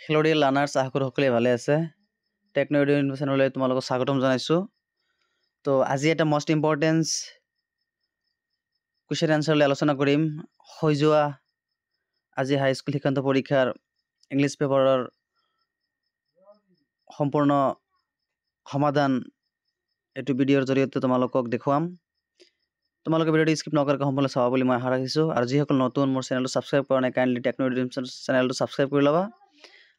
Hello dear learners, আশা কৰো সকলোৱে ভালে আছে। টেকনো এডুকেশ্যন চেনেললৈ তোমালোকক স্বাগতম জনাইছো। তো আজি এটা মোস্ট ইম্পৰ্টেন্ট কোৱেশ্চন আনসাৰলৈ আলোচনা কৰিম। হৈ যোৱা আজি হাই স্কুল শিক্ষান্ত পৰীক্ষাৰ ইংলিছ পেপাৰৰ সম্পূৰ্ণ সমাধান এইটো ভিডিঅ'ৰ জৰিয়তে তোমালোকক দেখুৱাম। তোমালোকে ভিডিঅ'টো স্কিপ নকৰাকৈ সম্পূৰ্ণ চাবা বুলি মই আশা ৰাখিছো। আৰু যিসকল নতুন মোৰ চেনেলটো ছাবস্ক্ৰাইব কৰা নাই কাইণ্ডলি টেকনো এডুকেশ্যন চেনেলটো ছাবস্ক্ৰাইব কৰি ল'বা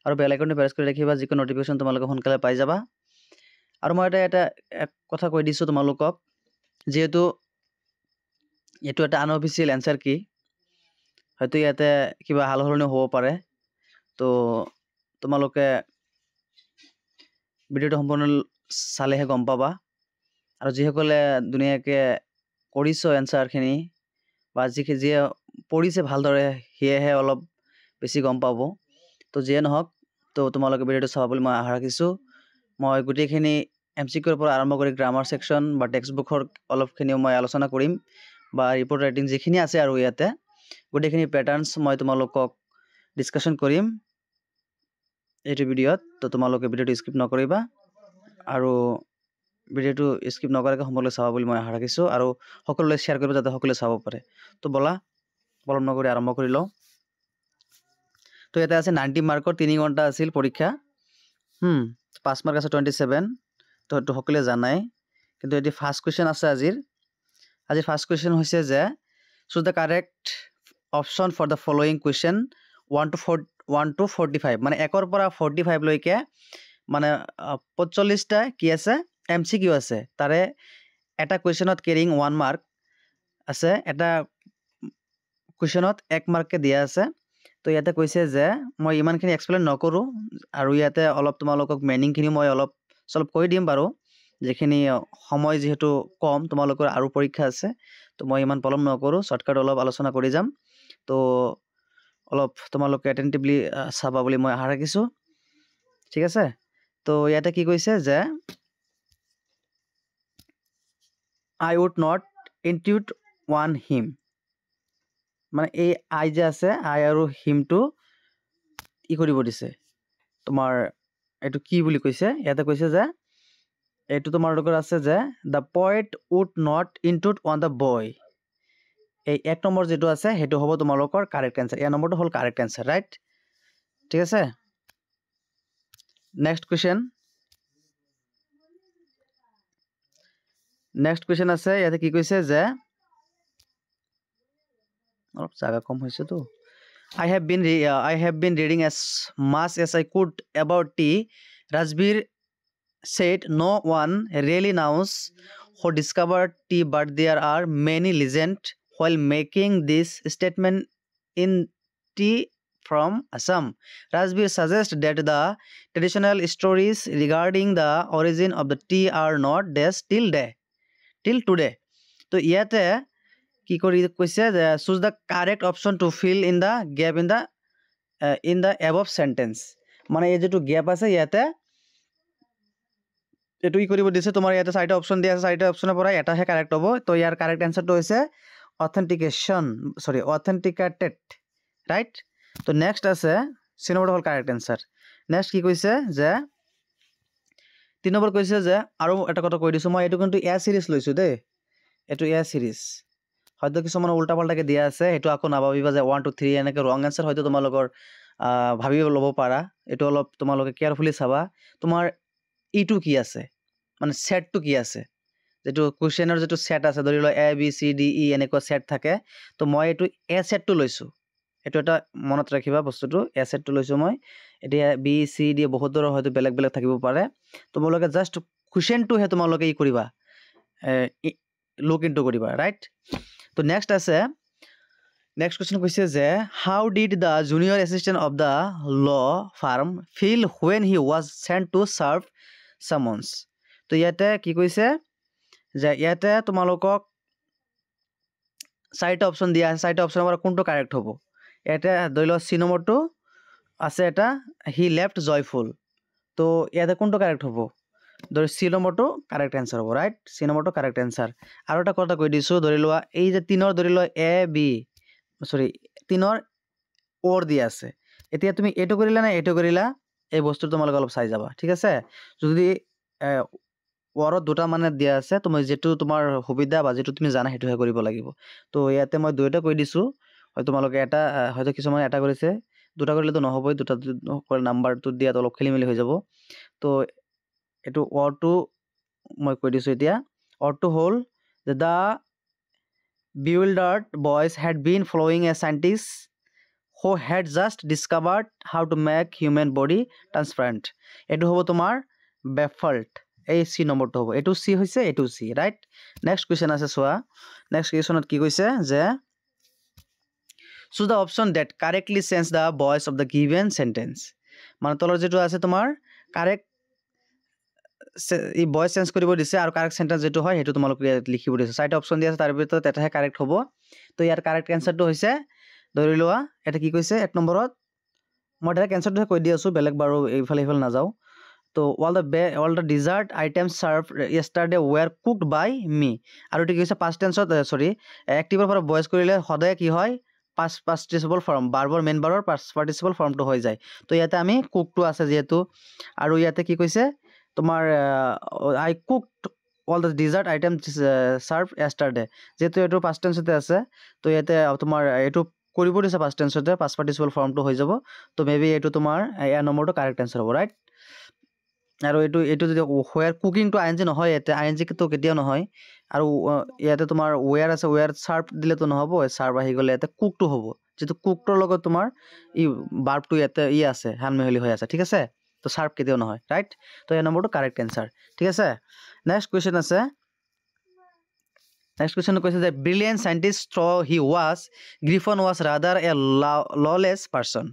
আৰু বেল আইকনটো প্ৰেছ কৰি ৰাখিবা, যিকোনো নটিফিকেশ্যন তোমালোকে সোনকালে পাই যাবা। আৰু মই এটা কথা কৈ দিছো তোমালোকক, যেহেতু এইটো এটা আনঅফিচিয়েল এনসাৰ কি, হয়তো ইয়াতে কিবা হালহলনি হ'ব পাৰে। তো তোমালোকে ভিডিঅ'টো সম্পূৰ্ণ চালেহে গম পাবা। আৰু যিসকলে ধুনীয়াকৈ কৰিছো এনসাৰখিনি বা যিয়ে পঢ়িছে ভালদৰে সেয়েহে অলপ বেছি গম পাব। তো যিয়ে নহওক, তো তোমালোকে ভিডিঅ'টো চাবা বুলি মই আশা ৰাখিছো। মই গোটেইখিনি MCQৰ পৰা আৰম্ভ কৰি গ্ৰামাৰ সেকশন বা টেক্সট বুকৰ অলপখিনিও মই আলোচনা কৰিম, বা ৰিপৰ্ট ৰাইটিং যিখিনি আছে আৰু ইয়াতে গোটেইখিনি প্যাটাৰ্নছ মই তোমালোকক ডিসকাশন কৰিম এইটো ভিডিঅ'ত। তো তোমালোকে ভিডিঅ'টো স্কিপ নকৰিবা আৰু ভিডিঅ'টো স্কিপ নকৰাকৈ সম্পূৰ্ণ চাবা বুলি মই আশা ৰাখিছো, আৰু সকলোলৈ শ্বেয়াৰ কৰিব যাতে সকলোৱে চাব পাৰে। তো বলা পলম নকৰি আৰম্ভ কৰি লওঁ। তো এটা আছে 90 মাৰ্কৰ 3 ঘণ্টা আছিল পৰীক্ষা। 5 মাৰ্ক আছে 27। তো এইটো সকলোৱে জানাই, কিন্তু এটি ফাৰ্স্ট কুৱেশ্চন আছে আজিৰ ফাৰ্স্ট কুৱেশ্চন হৈছে যে choose the correct option for the following question 1 to 45, মানে 1 পৰা 45 লৈকে মানে 45টা কি আছে MCQ আছে। তাৰে এটা কুৱেশ্চনত কেৰিং 1 মাৰ্ক আছে, এটা কুৱেশ্চনত 1 মাৰ্ককে দিয়া আছে। তো ইয়াতে কৈছে যে মই ইমানখিনি এক্সপ্লেইন নকৰো, আৰু ইয়াতে অলপ তোমালোকক মেনিংখিনি মই অলপ কৈ দিম বাৰু, যিখিনি সময় যিহেতু কম, তোমালোকৰ আৰু পৰীক্ষা আছে। তো মই ইমান পলম নকৰো, শৰ্টকাট অলপ আলোচনা কৰি যাম। তো অলপ তোমালোকে এটেনটিভলি চাবা বুলি মই আশা ৰাখিছো, ঠিক আছে। তো ইয়াতে কি কৈছে যে I would not intuit one him, মানে এই আই যে আছে, আই আৰু হিমটো ই কৰিব দিছে তোমাৰ। এইটো কি বুলি কৈছে ইয়াতে, কৈছে যে এইটো তোমালোকৰ আছে যে the poet would not intuit on the boy। এই 1 নম্বৰ যেটো আছে হেতু হ'ব তোমালোকৰ কাৰেক্ট आंसर। এই নম্বৰটো হল কাৰেক্ট आंसर, ৰাইট? ঠিক আছে। নেক্সট কোৱেশ্চন আছে ইয়াতে কি কৈছে যে অলপ জায়গা কম হৈছে তো। I have been reading as much as I could about tea. Rajbir said no one really knows who discovered tea, but there are many legends while making this statement in tea from Assam. Rajbir suggests that the traditional stories regarding the origin of the tea are not there till today. তো ইয়াতে কি কৰি কৈছে যে choose the correct option to fill in the gap in the above sentence, মানে এই যেটো gap আছে ইয়াতে এটো কি কৰিব দিছে তোমাৰ। ইয়াতে 4টা অপচন দিয়া আছে, 4টা অপচনৰ পৰা এটাহে কাৰেক্ট হ'ব। তো ইয়াৰ কাৰেক্ট आंसरটো হৈছে authenticated, ৰাইট? তো নেক্সট আছে সি নম্বৰ হল কাৰেক্ট आंसर। নেক্সট কি কৈছে যে 3 নম্বৰ কৈছে যে, আৰু এটা কথা কৈ দিছো মই, এটো কিন্তু এ সিরিজ লৈছো দেই, এটো এ সিরিজ। হয়তো কিছুমান উল্টা পাল্টাকে দিয়া আছে, এটো আকৌ নাভাবিবা যে 1 2 3 এনেকে ৰং आंसर হয়তো তোমালোকৰ ভাবিব ল'ব পাৰা। এটো অলপ তোমালোকে কেয়াৰফুলি চাবা তোমাৰ ইটো কি আছে, মানে সেটটো কি আছে। যেটো কোৱেশ্চনৰ যেটো সেট আছে, ধৰি লও A B C D E এনেকুৱা সেট থাকে। তো মই এটো এ সেটটো লৈছো, এটো এটা মনত ৰাখিবা বস্তুটো, এ সেটটো লৈছো মই। এতিয়া B C D বহুত ধৰণৰ হয়তো বেলেগ বেলেগ থাকিব পাৰে। তোমালোকে জাস্ট কোৱেশ্চনটো হে তোমালোকে ই কৰিবা, লুক ইনটু কৰিবা, ৰাইট? তো নেক্সট আছে, নেক্সট কোৱেশ্চন কৈছে যে how did the junior assistant of the law firm feel when he was sent to serve summons? তো ইয়াতে কি কৈছে যে ইয়াতে তোমালোকক 4টা অপচন দিয়া আছে, 4টা অপচনৰ পৰা কোনটো কাৰেক্ট হ'ব। ইয়াতে ধৰি লও সি নম্বৰটো আছে এটা he left joyful, তো ইয়াতে কোনটো কাৰেক্ট হ'ব। ধৰি সি নম্বৰটো কাৰেক্ট आंसर হ'ব, ৰাইট? সি নম্বৰটো কাৰেক্ট आंसर। আৰু এটা কথা কৈ দিছো, ধৰি লোৱা এই যে 3ৰ ধৰি লোৱা A B 3ৰ ওৰ দিয়া আছে, এতিয়া তুমি এইটো কৰিলা না এইটো কৰিলা এই বস্তু তোমালোকে অলপ চাই যাবা ঠিক আছে যদি ওয়াৰত দুটা মানে দিয়া আছে তুমি যেটো তোমাৰ সুবিধা বা যেটো তুমি জানা হেতুহে কৰিব লাগিব তো ইয়াতে মই দুইটা কৈ দিছো হয় তোমালোকে এটা হয়তো কিছুমান এটা কৰিছে দুটা কৰিলেতো নহবই দুটা কৰি নাম্বাৰটো দিয়াত অলপ খেলিমেলি হৈ যাব তো এটো ওয়াৰটো মই কৈ দিছো এতিয়া ওয়াৰটো হ'ল the bewildered boys had been following a scientist who had just discovered how to make human body transparent এটো হ'ব তোমাৰ baffled এই সি নম্বৰটো হ'ব এটো সি হৈছে এটো সি ৰাইট নেক্সট কোৱেশ্চন আছে সোৱা নেক্সট কোৱেশ্চনত কি কৈছে যে choose the option that correctly sense the voice of the given sentence মানে তলৰ যেটো আছে তোমাৰ কাৰেক্ট এই ভয়েস চেঞ্জ কৰিব দিছে আৰু কারেক্ট সেন্টেন্স যেটো হয় হেতু তোমালোক লিখিব দিছে চাইটা অপচন দিয়া আছে তাৰ ভিতৰত এটাহে কাৰেক্ট হ'ব তো ইয়াৰ কাৰেক্ট আনসাৰটো হৈছে ধৰি লোৱা এটা কি কৈছে এক নম্বৰত মই ডাইৰেক্ট আনসাৰটো কৈ দি আছো বেলেগ বাৰু এইফালে এইফালে না যাও তো all the dessert items served yesterday were cooked by me আৰু এটো কি কৈছে past tense সৰি এক্টিভৰ পৰা ভয়েস কৰিলে সদায় কি হয় past participle form বাৰবৰ মেইন বাৰৰ past participle formটো হৈ যায় তো ইয়াতে আমি cooked আছে যেহেতু আৰু ইয়াতে কি কৈছে তোমার I cooked all the dessert items served yesterday যেহেতু এটো past tense তে আছে তো ইয়াতে তোমার এটো কৰিব দিছে past tense তে past participle form to হৈ যাব তো মেবি এটো তোমাৰ এ নম্বৰটো কাৰেক্ট আনসাৰ হ'ব ৰাইট আৰু এটো যদি where cooking to ing নহয় এতে ing তো কেতিয়াও নহয় আৰু ইয়াতে তোমাৰ where আছে where served দিলে তো নহব serve আহি গলে এতে cook to হ'ব যেটো cooked লগত তোমাৰ ই verb to ইয়াতে ই আছে হানমেহলি হৈ আছে ঠিক আছে তো serve কেতিয়াও নহয় রাইট তো এই নম্বৰটো কাৰেক্ট আনসাৰ ঠিক আছে নেক্সট কোৱেশ্চন আছে নেক্সট কোৱেশ্চন কৈছে যে brilliant scientist thought he was Griffon was rather a lawless person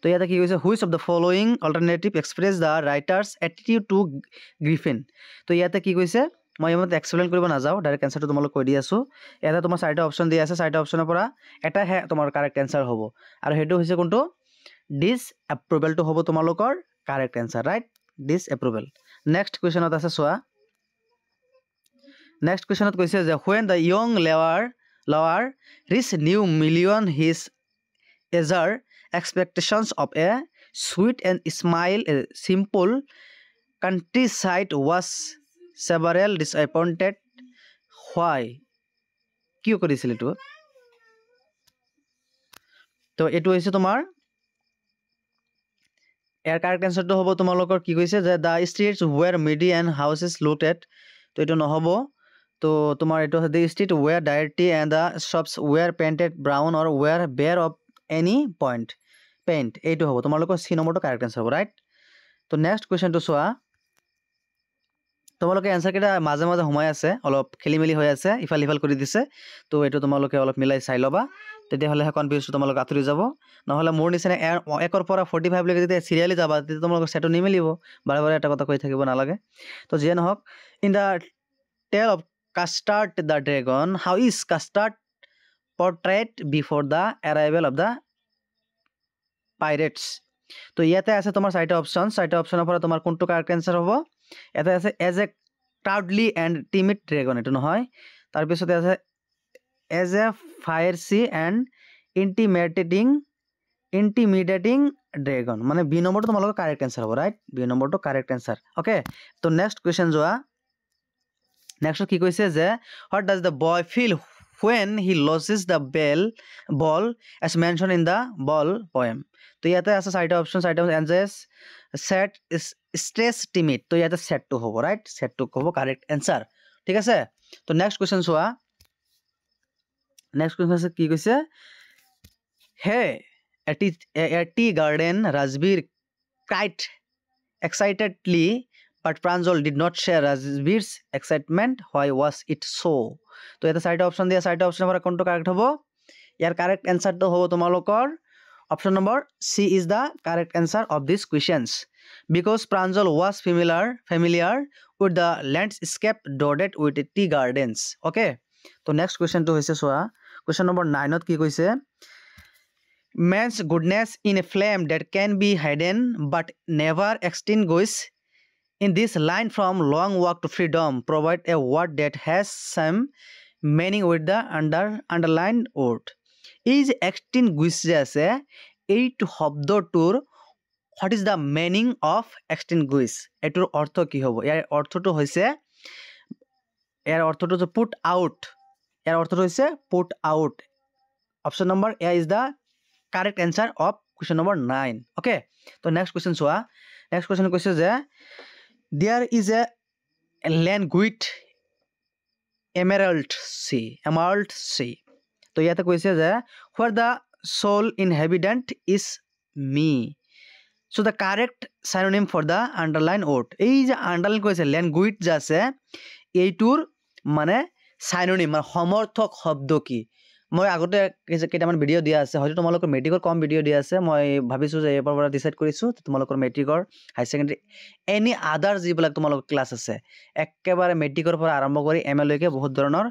তো ইয়াতে কি কৈছে which of the following alternative express the writer's attitude to Griffin তো ইয়াতে কি কৈছে মই ইমান এক্সপ্লেইন কৰিব না যাও ডাইৰেক্ট আনসাৰটো তোমালোক কৈ দি আছো এটা তোমাৰ চাৰিটা অপচন দি আছে চাৰিটা অপচনৰ পৰা এটা হে তোমাৰ কাৰেক্ট আনসাৰ হ'ব আৰু হেতু হৈছে কোনটো disapproval to হ'ব তোমালোকৰ correct answer right disapproval next কোৱেশ্চনত আছে সোৱা নেক্সট কোৱেশ্চনত কৈছে যে when the young lower reached new million his eager expectations of a sweet and smile a simple countryside was several disappointed why কি কৰিছিল এটো তো এটো হৈছে তোমাৰ এৰ কাৰেক্ট আনসাৰটো হ'ব তোমালোকৰ কি কৈছে যে the streets were muddy and houses looted তো এটো নহব তো তোমাৰ এটো the street were dirty and the shops were painted brown or were bare of any paint এইটো হ'ব তোমালোকৰ সি নম্বৰটো কাৰেক্ট আনসাৰ হ'ব ৰাইট তো নেক্সট কোৱেশ্চনটো সোৱা তোমালোকে আনসার কেটা মাঝে মাঝে ঘুমাই আছে অলপ খেলিমেলি হৈ আছে ইফাল ইফাল কৰি দিছে তো এটো তোমালোকে অলপ মিলাই চাই লবা তেতিয়া হলে কনফিউজ তোমালোক আতৰি যাব নহলে মোৰ নিচিনা একৰ পৰা 45 লৈকে যদি সিৰিয়ালি যাবা তেতিয়া তোমালোক সেটো নিমিলিব বাৰে বাৰে এটা কথা কৈ থাকিব না লাগে তো যে নহক ইন দা টেল of Custard the Dragon how is Custard portrayed before the arrival of the pirates তো ইয়াতে আছে তোমাৰ চাৰিটা অপচনৰ পৰা তোমাৰ কোনটো কারেক্ট আনসার হ'ব এটা আছে as a cowardly and timid dragon এটো নহয় তাৰ পিছতে আছে as a fiery and intimidating dragon মানে বি নম্বৰটো তোমালোকৰ কাৰেক্ট আনসাৰ হ'ব ৰাইট বি নম্বৰটো কাৰেক্ট আনসাৰ ওকে তো নেক্সট কোৱেশ্চন যোৱা নেক্সট কি কৈছে যে what does the boy feel when he loses the ball as mentioned in the ball poem তো ইয়াতে আছে চাৰিটা option anxious sad stress timid তো ইয়াতে sad to হ'ব রাইট sad to হ'ব কারেক্ট আনসার ঠিক আছে তো নেক্সট কোৱেশ্চন সোৱা নেক্সট কোৱেশ্চন আছে কি কৈছে হে a tea garden Rajbir cried excitedly but Pranjal did not share Rajbir's excitement why was it so তো এটা চাৰিটা অপচন দিয়া চাৰিটা অপচনৰ পৰা কোনটো কাৰেক্ট হ'ব ইয়াৰ কাৰেক্ট আনসাৰটো হ'ব তোমালোকৰ option number C is the correct answer of these questions because Pranjal was familiar with the landscape dotted with tea gardens okay তো next question to hoise soa question number 9 ot ki koise man's goodness in a flame that can be hidden but never extinguished in this line from long walk to freedom provide a word that has some meaning with the underlined word is extinguished ase এইটো শব্দটোৰ what is the meaning of extinguish এইটোৰ অৰ্থ কি হ'ব ইয়াৰ অৰ্থটো হৈছে put out ইয়াৰ অৰ্থটো হৈছে put out option number A is the correct answer of question number 9 okay তো নেক্সট কুৱেশ্যন চোৱা নেক্সট কুৱেশ্যন কৈছে যে there is a land with emerald sea তো ইয়াতে কৈছে যে where the sole inhabitant is me so' the correct synonym for the underline word এই যে আণ্ডাৰলাইন কৈছে লেংগুইড যে আছে এইটোৰ মানে চাইনোনিম মানে সমৰ্থক শব্দ কি মই আগতে কেইটামান ভিডিঅ' দিয়া আছে হয়তো তোমালোকৰ মেট্ৰিকৰ কম ভিডিঅ' দিয়া আছে মই ভাবিছোঁ যে এইবাৰ পৰা ডিচাইড কৰিছোঁ তোমালোকৰ মেট্ৰিকৰ হাই ছেকেণ্ডেৰী এনি আদাৰ যিবিলাক তোমালোকৰ ক্লাছ আছে একেবাৰে মেট্ৰিকৰ পৰা আৰম্ভ কৰি এম এলৈকে বহুত ধৰণৰ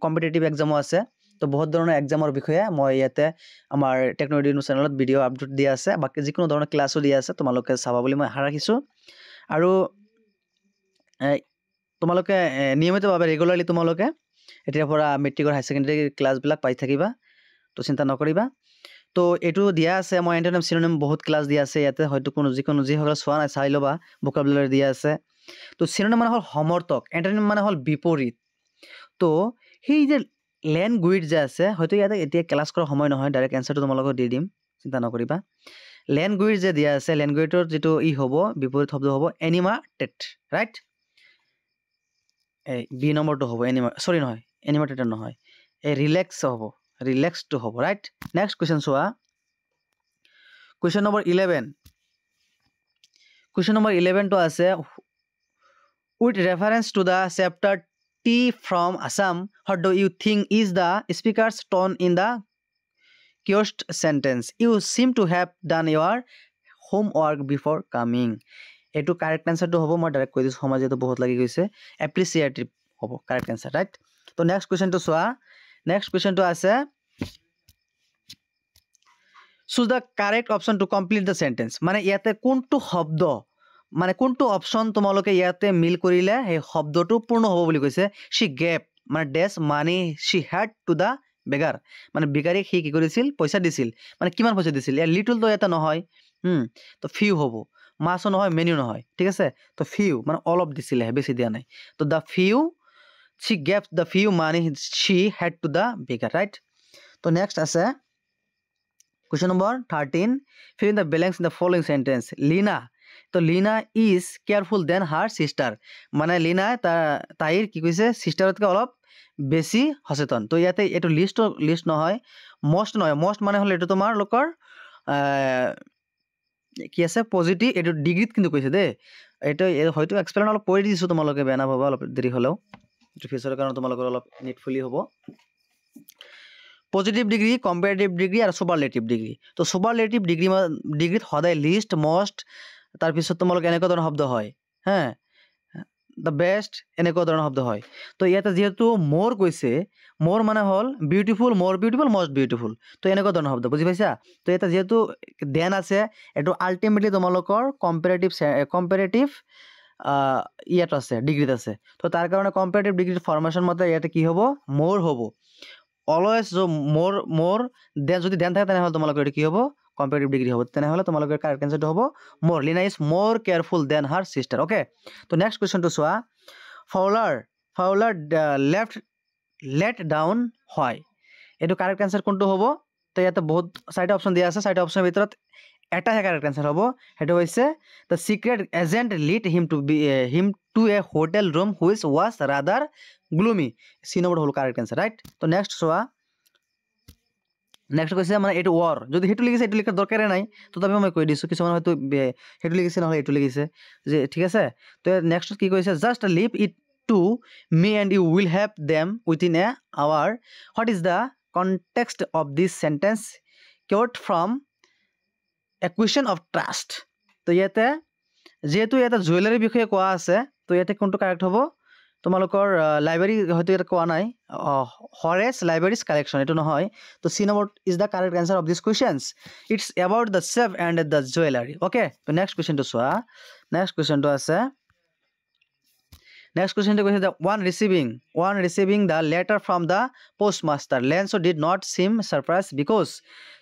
কম্পিটিটিভ এক্সামো আছে তো বহুত ধৰণৰ এক্সামৰ বিষয়ে মই ইয়াতে আমাৰ টেকন'লজি নিউজ চেনেলত ভিডিঅ' আপলোড দিয়া আছে বাকী যিকোনো ধৰণৰ ক্লাছো দিয়া আছে তোমালোকে চাবা বুলি মই আশা ৰাখিছোঁ আৰু তোমালোকে নিয়মিতভাৱে ৰেগুলাৰলি তোমালোকে এতিয়াৰ পৰা মেট্ৰিকৰ হাই ছেকেণ্ডেৰী ক্লাছবিলাক পাই থাকিবা তো চিন্তা নকৰিবা তো এইটো দিয়া আছে মই এণ্টনিম চিনোনিম বহুত ক্লাছ দিয়া আছে ইয়াতে হয়তো যিসকলে চোৱা নাই চাই ল'বা ভোকাবুলাৰী দিয়া আছে তো চিনোনিম মানে হ'ল সমৰ্থক এণ্টনিম মানে হ'ল বিপৰীত তো সেই যে লেংগুইড যে আছে হয়তো ইয়াতে এতিয়া ক্লাছ কৰাৰ সময় নহয় ডাইৰেক্ট এনচাৰটো তোমালোকক দি দিম চিন্তা নকৰিবা লেংগুইড যে দিয়া আছে লেংগুইডৰ যিটো হ'ব বিপৰীত শব্দ হ'ব এনিমাটেড ৰাইট এই বি নম্বৰটো হ'ব এনিমেটেড নহয় এই ৰিলেক্সটো হ'ব ৰাইট নেক্সট কুৱেশ্যন চোৱা কুৱেশ্যন নম্বৰ 11টো আছে with reference to the chapter tea from Assam what do you think is the speaker's tone in the quest sentence you seem to have done your homework before coming এইটো correct এনচাৰটো হ'ব মই direct কৈ দিছোঁ সময় যিহেতু বহুত লাগি গৈছে এপ্ৰিচিয়েটিভ হ'ব কাৰেক্ট এনচাৰ ৰাইট তো নেক্সট কুৱেশ্যনটো চোৱা নেক্সট কুৱেশ্যনটো আছে choose the correct option to complete the sentence মানে ইয়াতে কোনটো শব্দ মানে কোনটো অপশ্যন তোমালোকে ইয়াতে মিল কৰিলে সেই শব্দটো পূৰ্ণ হ'ব বুলি কৈছে শ্বি গেভ মানে ডেছ মানি শ্বি হেড টু দ্য বেগাৰ মানে ভিকাৰীক সি কি কৰিছিল পইচা দিছিল মানে কিমান পইচা দিছিল ইয়াৰ লিটলটো এটা নহয় তো ফিউ হ'ব মাছো নহয় মেনিউ নহয় ঠিক আছে তো ফিউ মানে অলপ দিছিলেহে বেছি দিয়া নাই তো the few she gave the few money she had to the beggar right তো নেক্সট আছে question number 13 fill in the blanks in the following sentence Lina তো Lina is careful than her sister মানে Lina তাইৰ কি কৈছে সিস্টাৰতকৈ অলপ বেছি সচেতন তো ইয়াতে এইটো লিষ্ট নহয় মষ্ট মানে হ'ল এইটো তোমালোকৰ কি আছে পজিটিভ এইটো ডিগ্ৰীত কিন্তু কৈছে দেই এইটো হয়তো এক্সপ্লেইন অলপ কৰি দিছোঁ তোমালোকে বেয়া নাপাবা অলপ দেৰি হ'লেও এইটো ফিউচাৰৰ কাৰণে তোমালোকৰ অলপ নিটফুলি হ'ব পজিটিভ ডিগ্ৰী কম্পেৰেটিভ ডিগ্ৰী আৰু সুপাৰলেটিভ ডিগ্ৰী তো সুপাৰলেটিভ ডিগ্ৰীত সদায় লিষ্ট মষ্ট তাৰপিছত তোমালোক এনেকুৱা ধৰণৰ শব্দ হয় হা দ্য বেষ্ট এনেকুৱা ধৰণৰ শব্দ হয় তো ইয়াতে যিহেতু মোৰ কৈছে মোৰ মানে হ'ল বিউটিফুল মোৰ বিউটিফুল মষ্ট বিউটিফুল তো এনেকুৱা ধৰণৰ শব্দ বুজি পাইছা তো ইয়াতে যিহেতু দেন আছে এইটো আল্টিমেটলি তোমালোকৰ কম্পেৰেটিভ ইয়াত আছে ডিগ্ৰীত আছে তো তাৰ কাৰণে কম্পেৰেটিভ ডিগ্ৰীৰ ফৰ্মেশ্যন মতে ইয়াতে কি হ'ব মোৰ হ'ব অলৱেজ মোৰ দেন যদি দেন থাকে তেনেহ'লে তোমালোকৰ এইটো কি হ'ব কম্পেৰেটিভ ডিগ্ৰী হ'ব তেনেহ'লে তোমালোকৰ কাৰেক্ট এনচাৰটো হ'ব more Leena is more careful than her sister okay তো নেক্সট কুৱেশ্যনটো চোৱা ফাউলাৰ লেট ডাউন হয় এইটো কাৰেক্ট এনচাৰ কোনটো হ'ব তো ইয়াতে বহুত 4টা অপশ্যন দিয়া আছে 4টা অপশ্যনৰ ভিতৰত এটাহে কাৰেক্ট এনচাৰ হ'ব সেইটো হৈছে the secret agent lead him to A hotel room which was ৰাদাৰ gloomy C নম্বৰটো হ'ল কাৰেক্ট এনচাৰ ৰাইট তো নেক্সট চোৱা নেক্সট কৈছে মানে এইটো ৱাৰ যদি সেইটো লিখিছে এইটো লিখাৰ দৰকাৰে নাই তথাপিও মই কৈ দিছোঁ কিছুমান হয়তো সেইটো লিখিছে নহ'লে এইটো লিখিছে যে ঠিক আছে তো নেক্সট কি কৈছে just leave it to me and you will have them within a hour what is the context of this sentence quote from a question of trust তো ইয়াতে যিহেতু ইয়াতে জুৱেলাৰীৰ বিষয়ে কোৱা আছে তো ইয়াতে কোনটো কাৰেক্ট হ'ব তোমালোকৰ লাইব্ৰেৰী হয়তো ইয়াত কোৱা নাই হৰেছ লাইব্ৰেৰীজ কালেকশ্যন এইটো নহয় তো C number is the correct answer of this questions it's about the chef and the jewellery okay তো নেক্সট কুৱেশ্যনটো চোৱা নেক্সট কুৱেশ্যনটো আছে Next question to question, the one receiving the letter from the postmaster. Lenso did not seem surprised because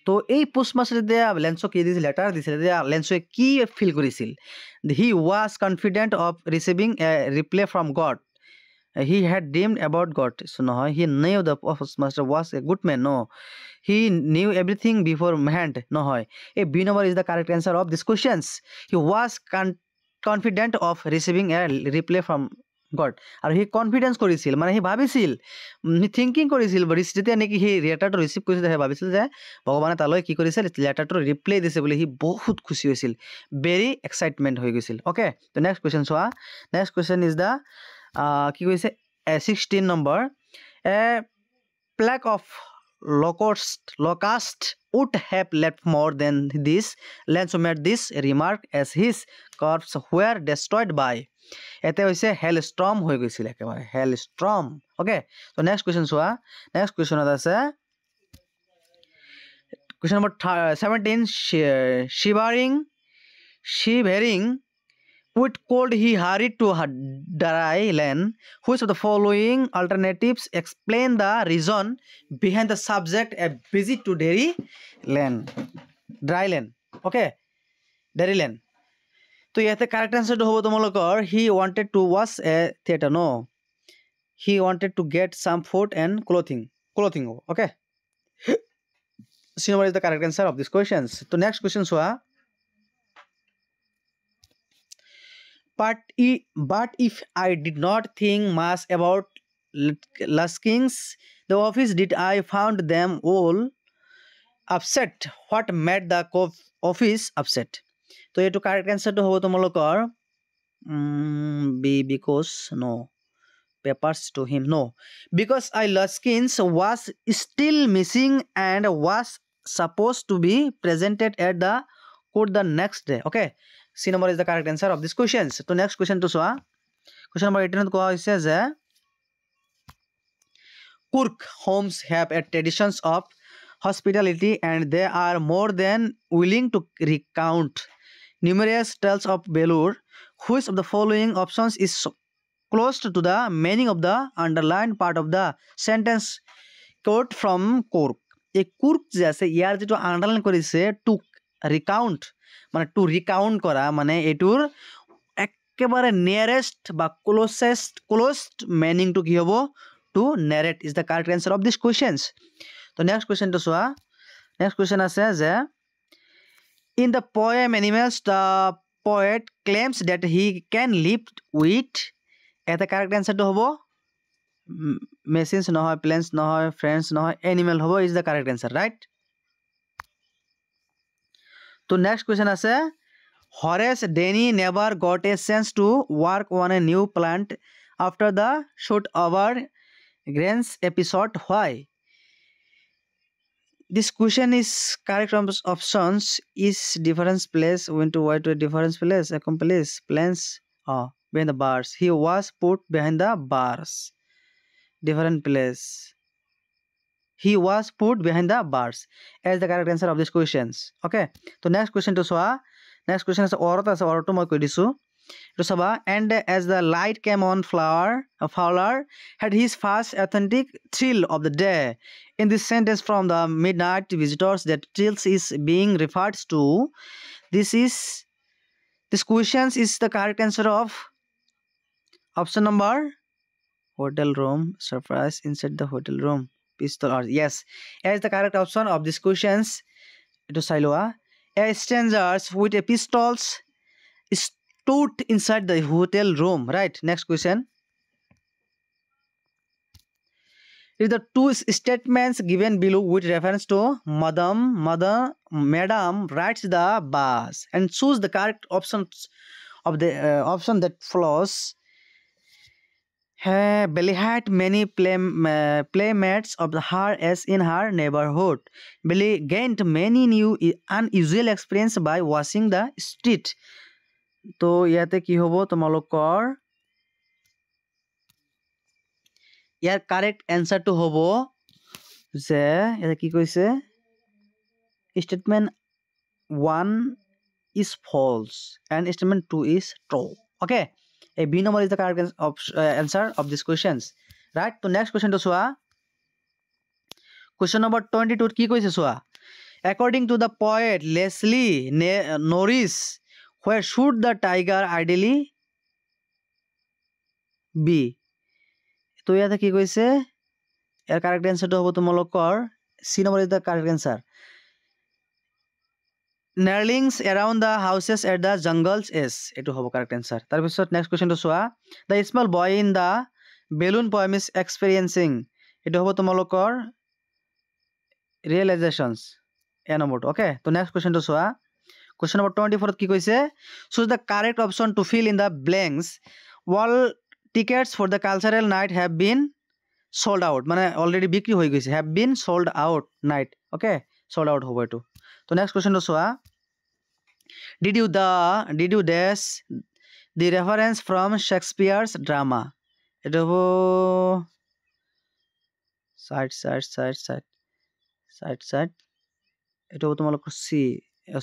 তো এই postmaster দিয়া Lenso কি দিছিল letter দিছিল দিয়া Lenso কি feel কৰিছিল he was confident of receiving a reply from God. He had dreamed about God. So no, he knew the postmaster was a good man. No, he knew everything beforehand. No, a B number is the correct answer of these questions. He was confident of receiving a reply from God. আৰু he confidence কৰিছিল মানে he ভাবিছিল he thinking কৰিছিল যেতিয়া নেকি he লেটাৰটো receive কৰিছিল he ভাবিছিল যে ভগৱানে তালৈ কি কৰিছিল লেটাৰটো ৰিপ্লাই দিছে বুলি he বহুত খুশি হৈছিল very excitement হৈ গৈছিল ওকে তো নেক্সট কোৱেশ্চন চোৱা নেক্সট কোৱেশ্চন ইজ দা কি কৈছে 16 number a plague of locust would have left more than this. Lenso made this remark as his corpse were destroyed by এতে হৈছে hailstorm হৈ গৈছিল একেবাৰে hailstorm okay so next question চোৱা next question আছে question number 17 shivering with cold he hurried to dry land. Which of the following alternatives explain the reason behind the subject a visit to dry land okay dairy land তো ইয়াতে correct answer to hobo tomolokor he wanted to watch a theater no he wanted to get some food and clothing okay C number is the correct answer of these questions. So next question so but if I did not think much about Luskings the office did I found them all upset. What made the office upset? তো এইটো correct আনসারটো হ'ব তোমালোকৰ be because no papers to him no because I Luskins was still missing and was supposed to be presented at the court the next day okay C number is the correct answer of these questions. So next question to চোৱা question number 18 কোৱা হৈছে যে Kurk homes have a traditions of hospitality and they are more than willing to recount numerous tales of Belur. Which of the following options is close to the meaning of the underlined part of the sentence quote from Kurk? A Kurk যে আছে ইয়াৰ যেটো underline কৰিছে to recount মানে to recount কৰা মানে এটোৰ একেবাৰে nearest বা closest meaning to কি হ'ব to narrate is the correct answer of these questions. So next question to চোৱা next question আছে যে in the poem Animals the poet claims that he can live with the correct answer to hobo machines নহয় planes নহয় friends নহয় animal hobo is the correct answer right. So next question আছে Horace Denny never got a chance to work on a new plant after the shoot over Grant's episode why? This question is correct options is different place went to why to a different place accomplice plans behind the bars he was put behind the bars different place he was put behind the bars as the correct answer of these questions okay so next question to soa next question is orot ase oroto moi koi disu to saba and as the light came on Fowler had his first authentic thrill of the day in this sentence from the midnight visitors that thrills is being referred to this questions is the correct answer of option number hotel room surprise inside the hotel room pistol or yes as the correct option of these questions to Sailoa a strangers with a pistols stood inside the hotel room right next question is the two statements given below with reference to madam writes the bus and choose the correct options of the option that follows Billy had many playmates of her as in her neighborhood. Billy gained many new unusual experience by washing the street. তো ইয়াতে কি হ'ব তোমালোকৰ ইয়াৰ correct অ্যানসারটো হ'ব যে এটা কি কৈছে statement 1 is false and statement 2 is true okay A B number is the correct answer of these questions, right? So next question to soa. Question number 22 কি কৈছে সোয়া according to the poet Leslie Norris where should the tiger ideally be তো ইয়াতে কি কৈছে এর correct অ্যানসারটা হবে তোমালোকৰ C number is the correct answer nearlings around the houses at the jungles is এটো হ'ব correct answer তাৰ পিছত next question to soya the small boy in the balloon poem is experiencing এটো হ'ব তোমালোকৰ realizations a number okay so next question to soa question number 24 কি কৈছে choose the correct option to fill in the blanks all tickets for the cultural night have been sold out মানে already বিক্রি হৈ গৈছে have been sold out night okay sold out হ'ব এটো so next question to soa did you dash the reference from Shakespeare's drama এটো হ'ব side এটো তোমালোকৰ সি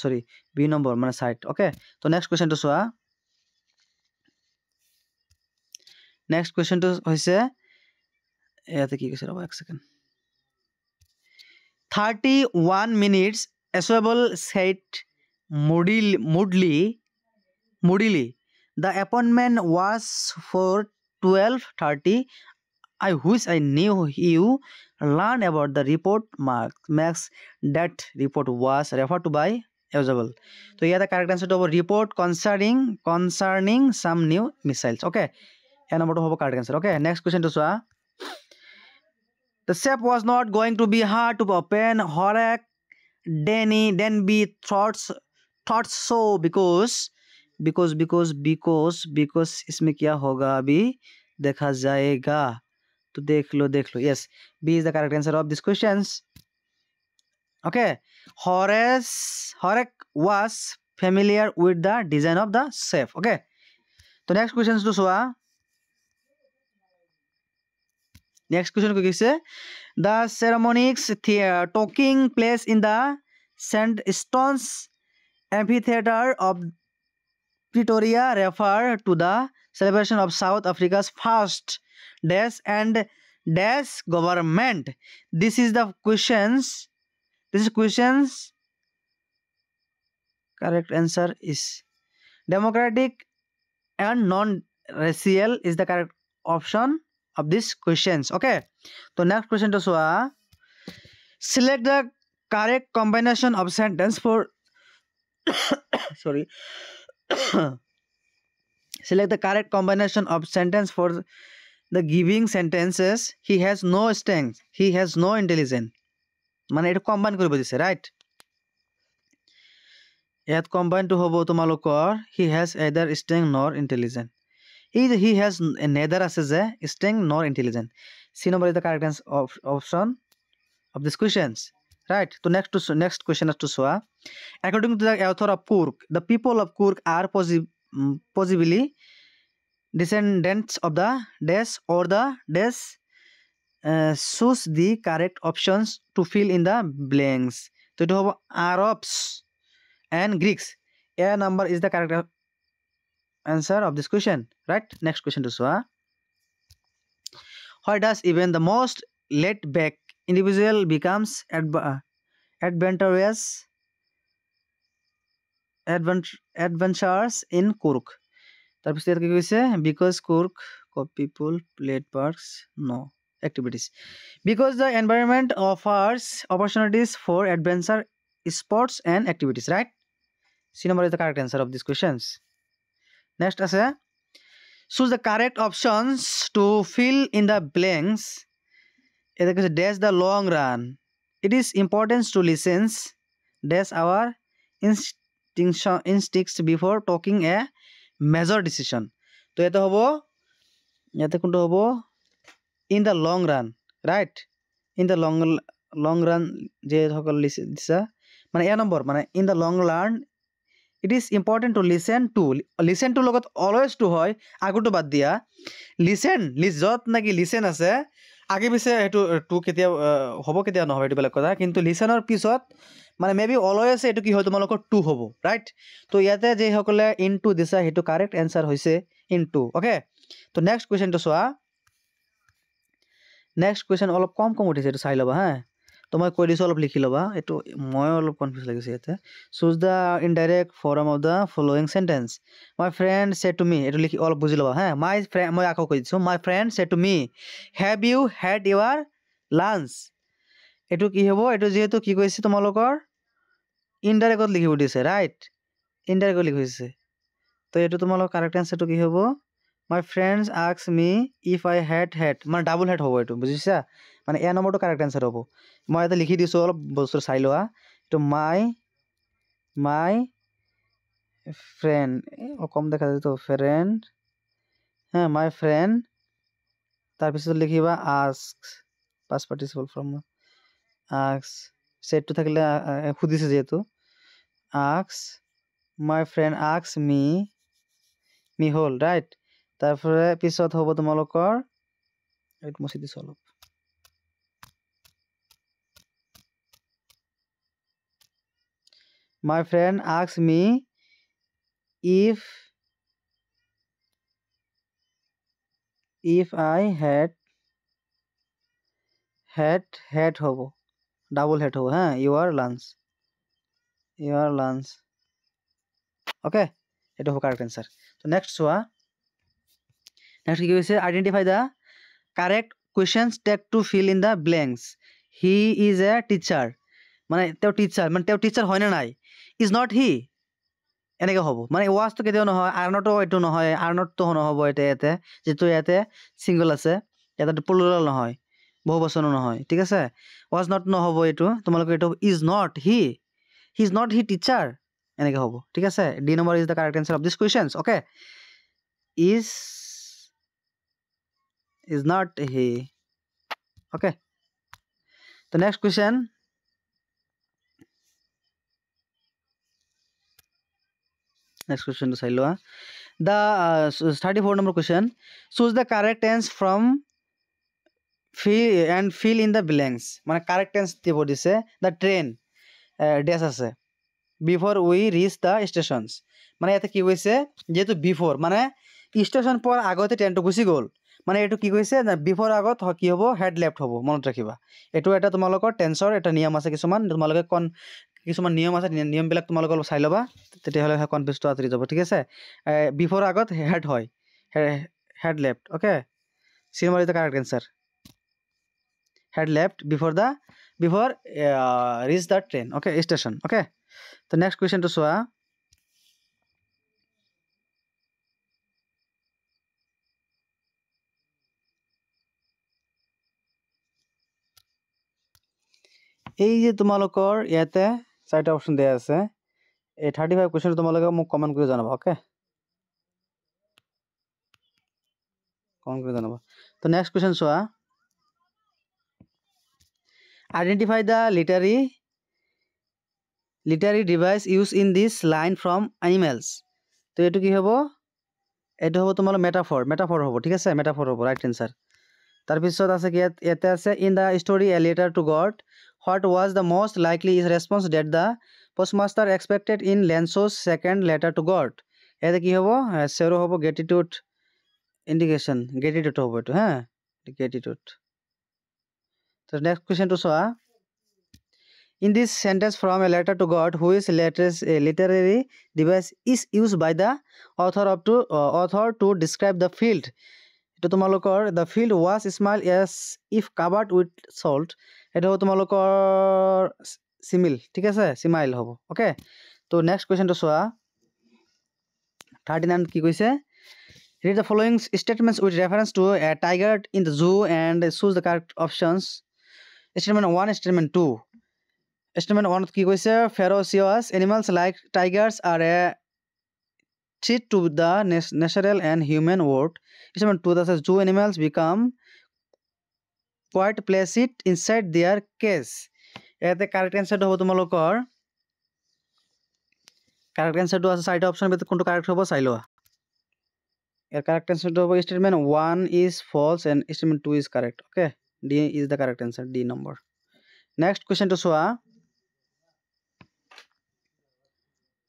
সৰি বি নম্বৰ মানে সাইড ওকে তো নেক্সট কোৱেশ্চন তো সোয়া নেক্সট কোৱেশ্চন তো হৈছে ইয়াতে কি কৈছে ৰবা এক second 31 minutes Aswell said moodily the appointment was for 12:30 I wish I knew you learn about the report marks that report was referred to by Aswell. So here the correct answer to report concerning some new missiles. Okay. And number 2 correct answer. Okay. Next question to Swa. The safe was not going to be hard to open. Horak Denby thought so because इसमें क्या होगा अभी देखा जाएगा तो देख लो yes B is the correct answer of these questions okay Horek was familiar with the design of the safe okay so next questions to soa next question ko kise the ceremonies taking place in the Sandstones amphitheater of Pretoria refer to the celebration of South Africa's first dash and dash government this is questions correct answer is democratic and non-racial is the correct option of these questions okay so next question to soa select the correct combination of sentence for sorry select the correct combination of sentence for the giving sentences he has no strength he has no intelligence মানে এটা combine কৰিব দিছে right ইয়াত combine two হ'ব তোমালোকৰ he has either strength nor intelligence he has neither আছে যে strength nor intelligence c number is the correct option of these questions right so next question is to soa according to the author of Kurk the people of Kurk are possibly descendants of the dash or the dash choose the correct options to fill in the blanks so it have Arabs and Greeks a number is the correct answer of this question right next question to soa why does even the most laid back individual becomes adventurous adventures in Kurk তাৰপিছত ইয়াত কি কৈছে because Kurk people played parks no activities because the environment offers opportunities for adventure sports and activities right c number is the correct answer of these questions next আছে choose the correct options to fill in the blanks এটা কৈছে dash the long run it is important to listen dash our instincts before taking a major decision তো এটা হ'ব ইয়াতে কোনটো হ'ব in the long run right in the long run যে সকল দিছা মানে এ নম্বৰ মানে in the long run it is important to listen to লগত always to হয় আগটো বাদ দিয়া listen যত নাকি listen আছে আগে পিছে এটো টু কেতিয়া হ'ব কেতিয়া নহয় এটো বেলেগ কথা কিন্তু লিসেনৰ পিছত মানে মেবি অলৱেজ এইটো কি হয় তোমালোকৰ 2 হ'ব ৰাইট তো ইয়াতে যিসকলে ইনটু দিছা সেইটো কাৰেক্ট এনসাৰ হৈছে ইনটু ওকে তো নেক্সট কুৱেশ্যনটো চোৱা নেক্সট কুৱেশ্যন অলপ কম উঠিছে এইটো চাই ল'বা হা তো মই কৈ দিছোঁ অলপ লিখি ল'বা এইটো মই অলপ কনফিউজ লাগিছে ইয়াতে choose the indirect form of the following sentence my friend say to মি এইটো লিখি অলপ বুজি ল'বা হা মাই ফ্ৰেণ্ড মই আকৌ কৈ দিছোঁ my friend say to me have you had your lunch এইটো কি হ'ব এইটো যেহেতু কি কৈছে তোমালোকৰ ইনডাইৰেক্টত লিখিব দিছে ৰাইট ইনডাইৰেক্টত লিখিছে তো এইটো তোমালোকৰ কাৰেক্ট এনসাৰটো কি হ'ব মাই friends ask me if I head মানে ডাবল হেড হ'ব এইটো বুজিছা মানে এ নম্বৰটো কাৰেক্ট এনসাৰ হ'ব মই ইয়াতে লিখি দিছোঁ অলপ বস্তু চাই লোৱা এইটো মাই ফ্ৰেণ্ড কম দেখা যায় তো ফ্ৰেণ্ড হা মাই ফ্ৰেণ্ড তাৰপিছত লিখিবা ask past participle form ask সেটটো থাকিলে সুধিছে যেহেতু ask my friend ask me হ'ল ৰাইট তাৰপৰে পিছত হ'ব তোমালোকৰ এইটো মুছি দিছো অলপ my friend asked me if I had হ'ব ডাবল হেড হ'ব হ্যাঁ your lunch ওকে এটা হ'ব কারেক্ট অ্যান্সার তো নেক্সট চোৱা নেক্সট কি কৈছে identify the correct questions take to fill in the blanks he is a teacher মানে তেওঁ টিচার হয় না নাই ইজ নট হি এনেকৈ হ'ব মানে ৱাজটো কেতিয়াও নহয় আৰ্ণটো এইটো নহয় আৰ্ণটো নহ'ব ইয়াতে যিটো ইয়াতে ছিংগল আছে ইয়াতে প্লুৰাল নহয় বহু বচনো নহয় ঠিক আছে ৱাজ নট নহ'ব এইটো তোমালোকে এইটো is not he is not he teacher এনেকৈ হ'ব ঠিক আছে D number is the correct answer of this questions okay is not he okay the next question to sailwa the 34 number question choose the correct tense from fill in the blanks মানে correct tense দিব দিছে the train dash আছে before we reach the stations মানে ইয়াতে কি কৈছে যেহেতু before মানে স্টেশন পোৱাৰ আগতে ট্ৰেইনটো গুচি গ'ল মানে এইটো কি কৈছে বিফৰ আগত কি হ'ব হেড লেফট হ'ব মনত ৰাখিবা এইটো এটা তোমালোকৰ টেন্সৰ এটা নিয়ম আছে কিছুমান তোমালোকে কিছুমান নিয়ম আছে নিয়মবিলাক তোমালোকে অলপ চাই ল'বা তেতিয়াহ'লে কনফিউজটো আঁতৰি যাব ঠিক আছে বিফৰ আগত হেড হয় had left okay C number is the correct answer head left before reach the train okay station okay the next question to চোৱা এই যে তোমালোকৰ ইয়াতে চাৰিটা অপচন দিয়া আছে এই 35 কোৱেশ্চন তোমালোকে মোক কমেন্ট কৰি জনাবা ওকে কমেন্ট কৰি জনাবা তো নেক্সট কোৱেশ্চন চোৱা identify the literary device used in this line from animals তো এটো কি হ'ব এটো হ'ব তোমালোক মেটাফৰ হ'ব ঠিক আছে মেটাফৰ হ'ব ৰাইট এনসাৰ তাৰ পিছত আছে কি ইয়াতে আছে in the story a letter to god what was the most likely response that the postmaster expected in Lenso's second letter to god এতে কি হ'ব zero হ'ব gratitude indication gratitude হ'ব এটো হ্যাঁ gratitude so next question to চোৱা in this sentence from a letter to god which literary device is used by the author to describe the field to তোমালোকৰ the field was small as if covered with salt এটা হ'ব তোমালোকৰ simile ঠিক আছে simile হ'ব okay তো next question to চোৱা 39 কি কৈছে read the following statements with reference to a tiger in the zoo and choose the correct options statement 1 statement 2 statement 1 কি কৈছে ferocious animals like tigers are a threat to the natural and human world statement 2 that says zoo animals become quite placid inside their cage এতে correct অ্যানসারটো হ'ব তোমালোকৰ correct অ্যানসাৰটো আছে চাৰিটা option ভিতৰত কোনটো correct হ'ব চাই লোৱা এর কারেক্ট অ্যানসারটো হ'ব statement 1 is false and statement 2 is correct okay d is the correct answer d number next question to চোৱা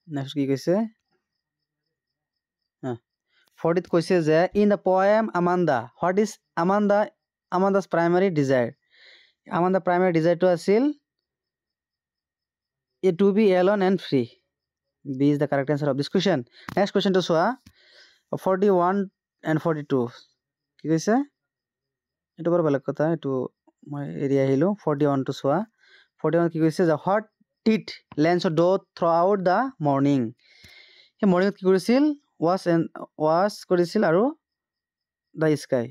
নেক্সট কি কৈছে 40th কৈছে যে in the poem Amanda what is Amanda's primary desire Amanda's primary desire to আছিল to be alone and free B is the correct answer of this question next question to soa 41 and 42 কি কৈছে এটো বৰ বেলেগ কথা এটো মই area আহিলো 41 to soa 41 কি কৈছে যে what did Lancelot do throughout the morning হে মৰ্নিং কি কৰিছিল was কৰিছিল আৰু the sky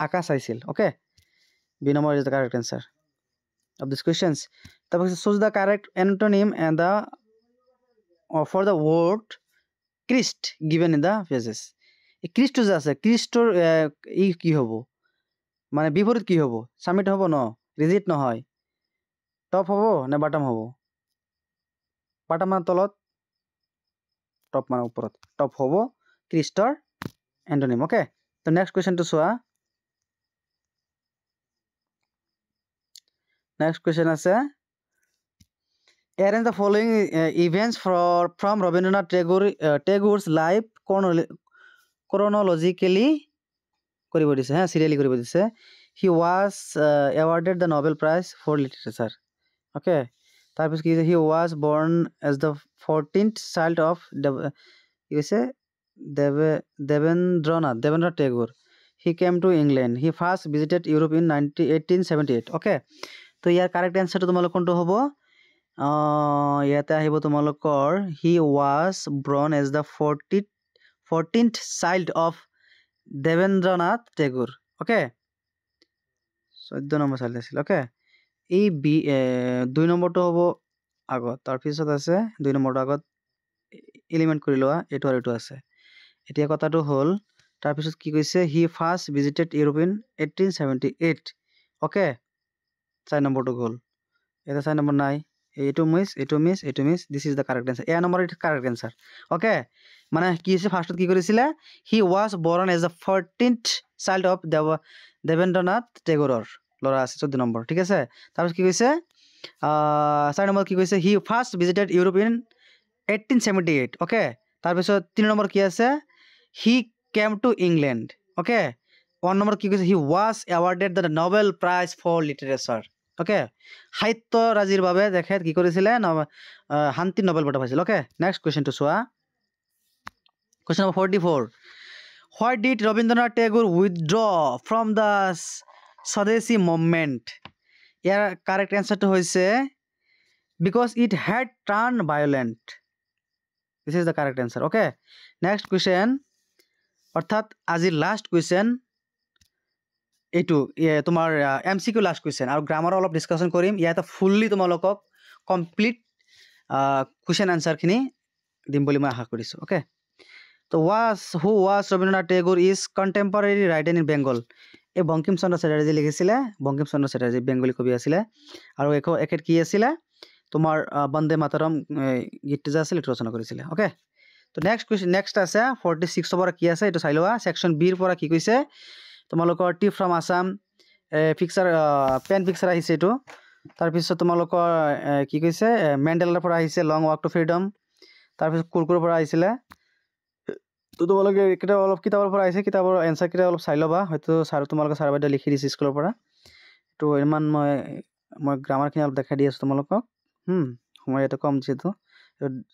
আকাশ চাইছিল okay B number is the correct answer of these questions তারপর choose the correct antonym and the for the word Christ given in the pages এই খ্রিস্ট যে আছে খ্ৰিস্টৰ ই কি হ'ব মানে বিপৰীত কি হ'ব সামিট হ'ব ন ৰিজিট নহয় টপ হ'ব নে বটম হ'ব বটম মানে তলত টপ মানে ওপৰত টপ হ'ব খ্ৰিস্টৰ এন্টোনিম ওকে তো নেক্সট কোৱেশ্চন টু চোৱা নেক্সট কোৱেশ্চন আছে arrange the following events from Rabindranath Tagore's life chronologically কৰিব দিছে হ্যাঁ সিৰিয়ালি কৰিব দিছে he was awarded the Nobel Prize for Literature okay তাৰপিছত কি he was born as the 14th child of কি কৈছে Devendranath Tagore he came to England he first visited Europe in 1878 okay তো ইয়াৰ কাৰেক্ট আনসাৰটো তোমালোক কোনটো হ'ব ইয়াতে আহিব তোমালোকৰ he was born as the 14th child of Devendranath Tagore okay 14 number child আছিল okay এই বি 2 নম্বৰটো হ'ব আগত তাৰ পিছত আছে 2 নম্বৰটো আগত এলিমেন্ট কৰি লোৱা এটো আৰু এটো আছে এতিয়া কথাটো হ'ল তাৰ পিছত কি কৈছে he first visited Europe in 1878 okay 4 নম্বৰটো গ'ল এটা 4 নম্বৰ নাই এটো miss this is the correct answer a number is correct answer okay মানে কি হৈছে ফার্স্টত কি কৰিছিলে he was born as the 14th child of Devendranath Tagore লৰা আছে 14 নম্বৰ ঠিক আছে তাৰপিছত কি কৈছে 4 নম্বৰ কি কৈছে he first visited Europe in 1878 okay তাৰপিছত 3 নম্বৰ কি আছে he came to England okay 1 number কি কৈছে he was awarded the Nobel Prize for Literature okay সাহিত্য ৰাজিৰ বাবে দেখেত কি কৰিছিলে শান্তি নোবেল বঁটা পাইছিল okay next question to চোৱা question number 44 why did Rabindranath Tagore withdraw from the Swadeshi movement year correct answer to হৈছে because it had turned violent this is the correct answer okay next question অর্থাৎ আজি last question এইটো তোমাৰ MCQ last question আৰু grammar অলপ discussion কৰিম ইয়াতে fully তোমালোকক কমপ্লিট কোৱেশ্চন আনসাৰ খিনি দিম বুলি মই আশা কৰিছো ওকে তো who was Rabindranath Tagore is contemporary writer in Bengal এই বঙ্কিম চন্দ্ৰ চ্যাটাৰ্জী লিখিছিলে বঙ্কিম চন্দ্ৰ চ্যাটাৰ্জী বেঙ্গলী কবি আছিলে আৰু একেট কি আছিলে তোমাৰ বন্দে মাতৰম গীতটো যে আছিল ৰচনা কৰিছিলে ওকে তো নেক্সট কোৱেশ্চন নেক্সট আছে 46 পৰা কি আছে এটো চাই লোৱা সেকশন বি ৰ পৰা কি কৈছে তোমালোকৰ tea from Assam picture pen picture আহিছে এটো তাৰ পিছত তোমালোকৰ কি কৈছে মেন্ডেলাৰ পৰা আহিছে লং ৱাক টু ফ্ৰীডম তাৰ পিছত কুৰকুৰৰ পৰা আহিছিলে তো তোমালোকে কিটা অলপ কিতাবৰ পৰা আহিছে কিতাবৰ এনসাৰ কিটা অলপ চাই লবা হয়তো স্যাৰ তোমালোকে স্যাৰ বাইদেউ লিখি দিছে স্কুলৰ পৰা তো ইমান মই গ্ৰামাৰ খিনি অলপ দেখাই দি আছো তোমালোকক সময় এটা কম যেটো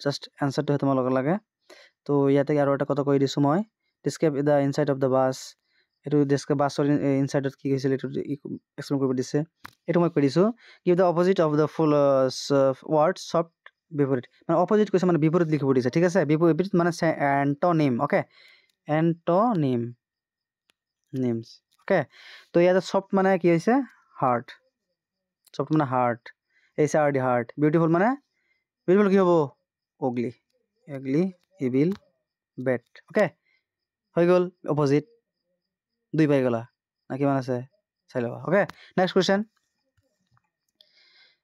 জাস্ট এনসাৰটো তোমালোকক লাগে তো ইয়াতে আৰু এটা কথা কৈ দিছো মই ডিসক্ৰাইব দা ইনসাইড অফ দা বাস এটো ডিসক্ৰাইব বাসৰ ইনসাইডত কি হৈছিল এটো এক্সপ্লেইন কৰিব দিছে এটো মই কৈ দিছো give the opposite of the full word soft বিপৰীত মানে অপোজিট কৈছে মানে বিপৰীত লিখিব দিছে ঠিক আছে বিপৰীত মানে antonym okay antonym names okay তো ইয়াতে সফট মানে কি হৈছে হার্ট সফট মানে heart HR D heart beautiful মানে বিউটিফুল কি হ'ব ugly evil bad ওকে হৈ গল অপোজিট দুই পাই গলা না কিমান আছে চাই লবা okay next question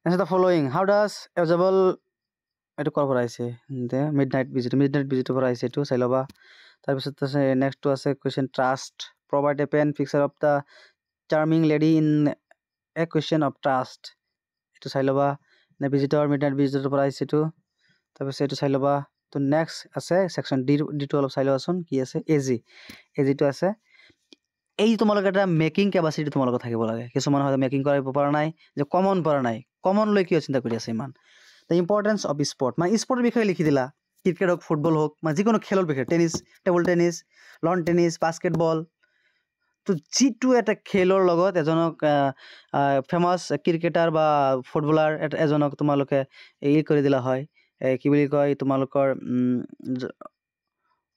answer the following how does usable এটো কৰ পৰা আহিছে দে মিডনাইট ভিজিট পৰা আহিছে এটো চাই লবা তাৰ পিছত আছে নেক্সট টু আছে question trust provide a pen picture of the charming lady in a question of trust এটো চাই লবা নে মিডনাইট ভিজিটৰ পৰা আহিছে এটো তাৰপিছত এইটো চাই ল'বা তো নেক্সট আছে ছেকশ্যন ডিটো অলপ চাই লোৱাচোন কি আছে এজিটো আছে এই তোমালোকে এটা মেকিং কেপাচিটি তোমালোকৰ থাকিব লাগে কিছুমান হয়তো মেকিং কৰিব পৰা নাই যে কমন পৰা নাই কমন লৈ কিয় চিন্তা কৰি আছে ইমান দ্য ইম্পৰ্টেঞ্চ অফ স্পৰ্ট মানে স্পৰ্টৰ বিষয়ে লিখি দিলা ক্ৰিকেট হওক ফুটবল হওক মানে যিকোনো খেলৰ বিষয়ে tennis table tennis lawn tennis basketball তো যিটো এটা খেলৰ লগত এজনক ফেমাছ ক্ৰিকেটাৰ বা ফুটবলাৰ এজনক তোমালোকে কৰি দিলা হয় কি বুলি কয় তোমালোকৰ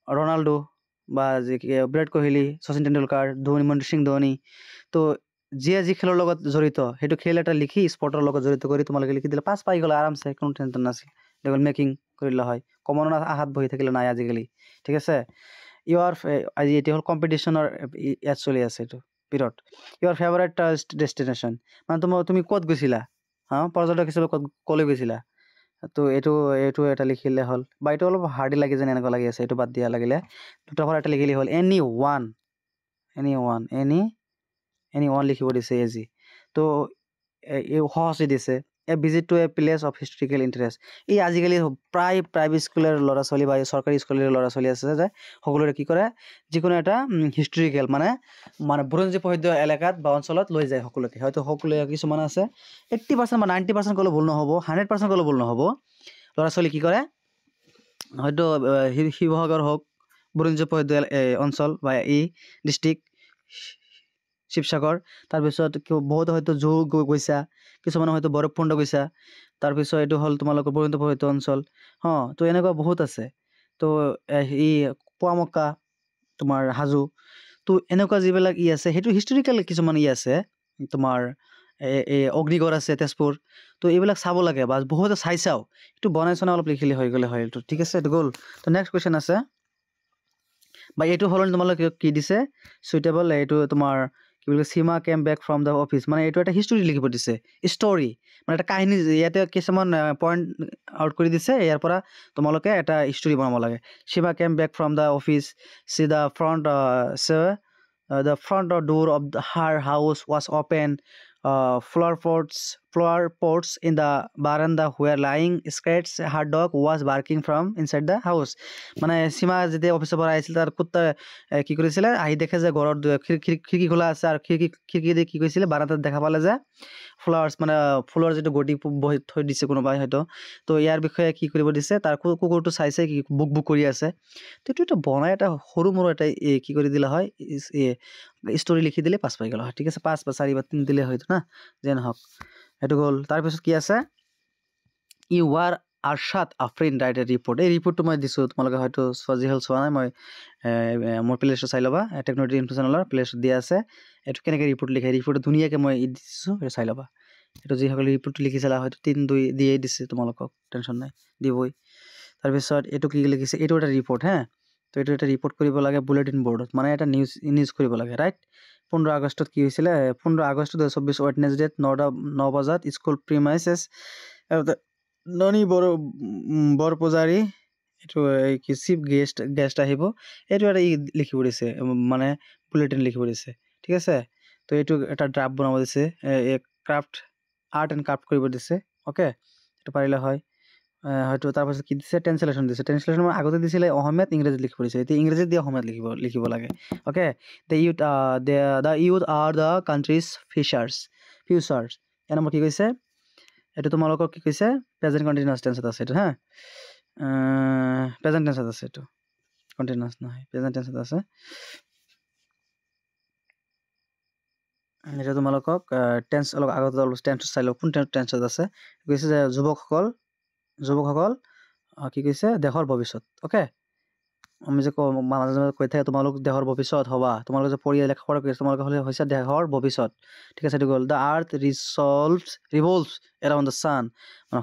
ৰনাল্ডো বা বিৰাট কোহলি শচীন তেণ্ডুলকাৰ মহেন্দ্ৰ সিং ধোনী তো যিয়ে যি খেলৰ লগত জড়িত সেইটো খেল এটা লিখি স্পৰ্টৰ লগত জড়িত কৰি তোমালোকে লিখি দিলে পাছ পাই গ'লা আৰামছে কোনো টেনশ্যন নাছিল দেখোন মেকিং কৰি লোৱা হয় কমনৰ আহাত বহি থাকিলে নাই আজিকালি ঠিক আছে আজি এতিয়া হ'ল কম্পিটিশ্যনৰ ইয়াত চলি আছে এইটো পিৰিয়ড ইউৰ ফেভাৰেট ডেষ্টিনেশ্যন মানে তুমি ক'ত গৈছিলা পৰ্যটক হিচাপে ক'লৈ গৈছিলা তো এইটো এটা লিখিলে হ'ল বা এইটো অলপ হাৰ্ডি লাগি যেন এনেকুৱা লাগি আছে এইটো বাদ দিয়া লাগিলে দুটা এটা লিখিলে হ'ল এনি ওৱান লিখিব দিছে এজি তো সহজে দিছে visit to A place of historical interest এই আজিকালি প্ৰায় প্ৰাইভেট স্কুলৰ ল'ৰা ছোৱালী বা চৰকাৰী স্কুলৰ ল'ৰা ছোৱালী আছে যে সকলোৰে কি কৰে যিকোনো এটা হিষ্টৰিকেল মানে বুৰঞ্জী প্ৰসিদ্ধ এলেকাত বা অঞ্চলত লৈ যায় সকলোকে হয়তো সকলোৱে কিছুমান আছে 80% বা 90% ক'লে ভুল নহ'ব 100% ক'লে ভুল নহ'ব ল'ৰা ছোৱালী কি কৰে হয়তো শিৱসাগৰ হওক বুৰঞ্জী প্ৰসিদ্ধ অঞ্চল বা ডিষ্ট্ৰিক্ট শিৱসাগৰ তাৰপিছত বহুত হয়তো গৈছা কিছুমানে হয়তো বৰফকুণ্ড গৈছা তাৰপিছত এইটো হ'ল তোমালোকৰ বুৰঞ্জী প্ৰসিদ্ধ অঞ্চল তো এনেকুৱা বহুত আছে তো পুৱামক্কা তোমাৰ হাজো তো এনেকুৱা যিবিলাক আছে সেইটো হিষ্টৰিকেল কিছুমান আছে তোমাৰ অগ্নিগড় আছে তেজপুৰ তো এইবিলাক চাব লাগে বা বহুতে চাইছাও এইটো বনাই চনাই অলপ লিখিলে হৈ গ'লে হয় এইটো ঠিক আছে এইটো গ'ল তো নেক্সট কুৱেশ্যন আছে বা এইটো সলনি তোমালোকে কি দিছে চুইটেবল এইটো তোমাৰ কি বুলি কয় সীমা came back from the office মানে এইটো এটা হিষ্টৰী লিখিব দিছে ষ্টৰী মানে এটা কাহিনী ইয়াতে কিছুমান পইণ্ট আউট কৰি দিছে ইয়াৰ পৰা তোমালোকে এটা ষ্টৰী বনাব লাগে Seema came back from the office see the front door of her house was open flower pots in the veranda were lying scratched her dog was barking from inside the house মানে সীমা যেতিয়া অফিচৰ পৰা আহিছিল তাৰ কুত্তা কি কৰিছিলে আহি দেখে যে ঘৰৰ খিৰিকী খোলা আছে আৰু খিৰিকী দি কি কৰিছিলে বাৰান্দাত দেখা পালে যে ফ্লাৱাৰ্ছ মানে ফুলৰ যিটো গটি বহি থৈ দিছে কোনোবাই হয়তো তো ইয়াৰ বিষয়ে কি কৰিব দিছে তাৰ কুকুৰটো চাইছে কি বুক কৰি আছে তো এইটো বনাই এটা সৰু মৰু এটা কি কৰি দিলা হয় ষ্টৰী লিখি দিলে পাছ পাই গ'লা হয় ঠিক আছে 5 বা 4 বা 3 দিলে হয়তো না যে নহওক সেইটো গ'ল তাৰপিছত কি আছে ইউ আৰ আৰশাদ আফৰিন ৰাইট এ ৰিপৰ্ট এই ৰিপৰ্টটো মই দিছোঁ তোমালোকে হয়তো যিহল চোৱা নাই মই মোৰ প্লেলিষ্টত চাই ল'বা টেকন'লজি ইনফো চেনেলৰ প্লেলিষ্টত দিয়া আছে এইটো কেনেকৈ ৰিপৰ্ট লিখে ৰিপৰ্টটো ধুনীয়াকৈ মই দিছোঁ সেইটো চাই ল'বা এইটো যিসকলে ৰিপৰ্টটো লিখিছিলা হয়তো 3-2 দিয়েই দিছে তোমালোকক টেনশ্যন নাই দিবই তাৰপিছত এইটো কি লিখিছে এইটো এটা ৰিপৰ্ট তো এইটো এটা ৰিপৰ্ট কৰিব লাগে বুলেটিন বৰ্ডত মানে এটা নিউজ কৰিব লাগে ৰাইট 15 আগষ্টত কি হৈছিলে 15 আগষ্ট 2024 ৱেডনেছডেত 9 বজাত স্কুল প্ৰিমাইচেছ ননী বৰপূজাৰী এইটো কি চিফ গেষ্ট আহিব এইটো এটা লিখিব দিছে মানে বুলেটিন লিখিব দিছে ঠিক আছে তো এইটো এটা ড্ৰাফ্ট বনাব দিছে আৰ্ট এণ্ড ক্ৰাফ্ট কৰিব দিছে অ'কে এইটো পাৰিলে হয় হয়তো তাৰপাছত কি দিছে ট্ৰেঞ্চলেশ্যন দিছে ট্ৰেঞ্চলেশ্যন আগতে দিছিলে অসমীয়াত ইংৰাজীত লিখিব দিছে এতিয়া ইংৰাজীত দি অসমীয়াত লিখিব লাগে okay the youth are the countries features এনে মই কি কৈছে এইটো তোমালোকক কি কৈছে প্ৰেজেণ্ট কণ্টিনিউৱাছ টেন্সত আছে এইটো প্ৰেজেণ্ট টেন্সত আছে এইটো কণ্টিনিউৱাছ নহয় প্ৰেজেণ্ট টেন্সত আছে এতিয়া তোমালোকক টেন্স অলপ আগতে অলপ টেন্সত চাই লওক কোন টেন্সত আছে কৈছে যে যুৱকসকল কি কৈছে দেশৰ ভৱিষ্যত অ'কে আমি যে মাজে মাজে কৈ থাকে তোমালোক দেশৰ ভৱিষ্যত হ'বা তোমালোকে যে পঢ়ি লেখা পঢ়া কৰিছে তোমালোকে হ'লে হৈছে দেশৰ ভৱিষ্যত ঠিক আছে এইটো গ'ল the earth revolves around the sun মানে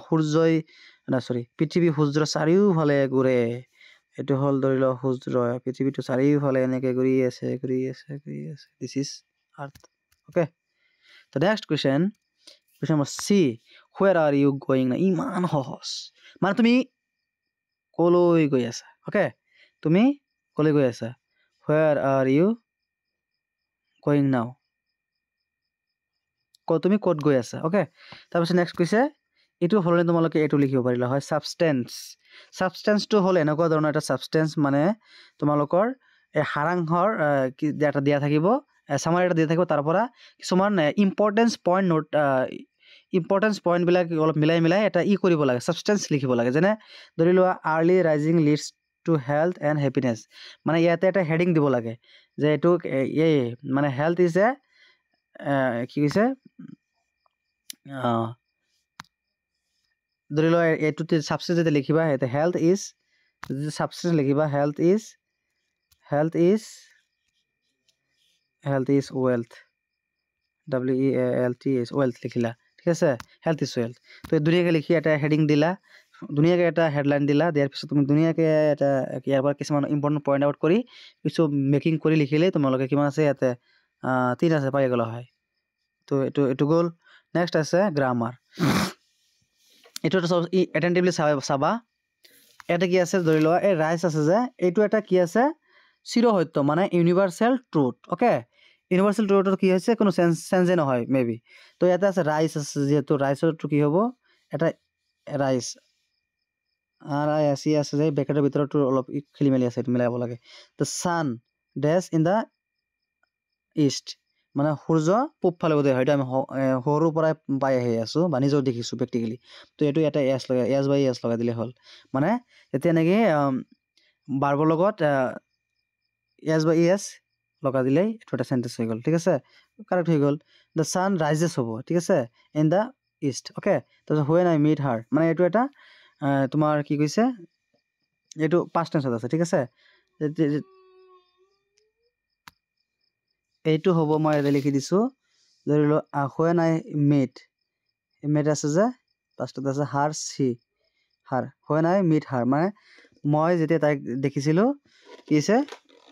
পৃথিৱী সূৰ্যৰ চাৰিওফালে ঘূৰে এইটো হ'ল ধৰি লওক সূৰ্য পৃথিৱীটো চাৰিওফালে এনেকৈ ঘূৰি আছে this is earth okay the next question number C where are you going না ইমান সহজ মানে তুমি ক'লৈ গৈ আছা অ'কে তুমি ক'লৈ গৈ আছা হুৱেৰ আৰ ইউ গয়িং নাও তুমি ক'ত গৈ আছা অ'কে তাৰপিছত নেক্সট কৈছে এইটো হ'লে তোমালোকে এইটো লিখিব পাৰিলা হয় সাবষ্টেন্স সাবষ্টেন্সটো হ'ল এনেকুৱা ধৰণৰ এটা সাবষ্টেন্স মানে তোমালোকৰ এই সাৰাংশৰ এটা দিয়া থাকিব সামাৰি এটা দিয়া থাকিব তাৰ পৰা কিছুমান ইম্পৰ্টেন্স পইণ্ট নোট ইম্পৰ্টেন্স পইণ্টবিলাক অলপ মিলাই এটা কৰিব লাগে সাবষ্টেন্স লিখিব লাগে যেনে ধৰি লোৱা early rising leads to health and happiness মানে ইয়াতে এটা হেডিং দিব লাগে যে এইটো এই মানে হেল্থ ইজ এ কি কৈছে ধৰি লোৱা এইটোতে সাবষ্টেন্স যেতিয়া লিখিবা ইয়াতে হেল্থ ইজ সাবষ্টেন্স লিখিবা health is wealth WEALTH wealth লিখিলা ঠিক আছে হেল্থ ইজ ৱেল্থ তো ধুনীয়াকৈ লিখি এটা হেডিং দিলা ধুনীয়াকৈ এটা হেডলাইন দিলা দিয়াৰ পিছত তুমি ধুনীয়াকৈ এটা ইয়াৰ পৰা কিছুমান ইম্পৰ্টেণ্ট পইণ্ট আউট কৰি কিছু মেকিং কৰি লিখিলেই তোমালোকে কিমান আছে ইয়াতে 3 আছে পাই গ'লা হয় তো এইটো গ'ল নেক্সট আছে গ্ৰামাৰ এইটো এটা চব এটেণ্টিভলি চাবা এটা কি আছে ধৰি লোৱা এই ৰাইজ আছে যে এইটো এটা কি আছে চিৰসত্য মানে ইউনিভাৰ্চেল ট্ৰুথ ওকে ইউনিভাৰ্চেল ট্ৰুথৰ কি হৈছে কোনো চেঞ্জে নহয় মেবি তো ইয়াতে আছে ৰাইজ আছে যিহেতু ৰাইজৰটো কি হ'ব এটা ৰাইজ আছে যে ব্ৰেকেটৰ ভিতৰতো অলপ খেলি মেলি আছে এইটো মিলাব লাগে the sun does in the east মানে সূৰ্য পূব ফালে উদয় হয় এইটো আমি সৰুৰ পৰাই পাই আহি আছোঁ বা নিজেও দেখিছোঁ প্ৰেক্টিকেলি তো এইটো এটা এছ লগাই দিলে হ'ল মানে এতিয়া নেকি বাৰ্বৰ লগত এছ লগাই দিলেই এইটো এটা চেণ্টেঞ্চ হৈ গ'ল ঠিক আছে কাৰেক্ট হৈ গ'ল দ্য ছান ৰাইজেছ হ'ব ঠিক আছে ইন দ্য ইষ্ট অ'কে তাৰপিছত হুৱেন আই মিট হাৰ মানে এইটো এটা তোমাৰ কি কৈছে এইটো পাষ্ট টেন্সত আছে ঠিক আছে এইটো হ'ব মই ইয়াতে লিখি দিছোঁ ধৰি লোৱা হুৱেন আই মেট আছে যে পাষ্টত আছে হাৰ হুৱেন আই মিট হাৰ মানে মই যেতিয়া তাইক দেখিছিলোঁ কি হৈছে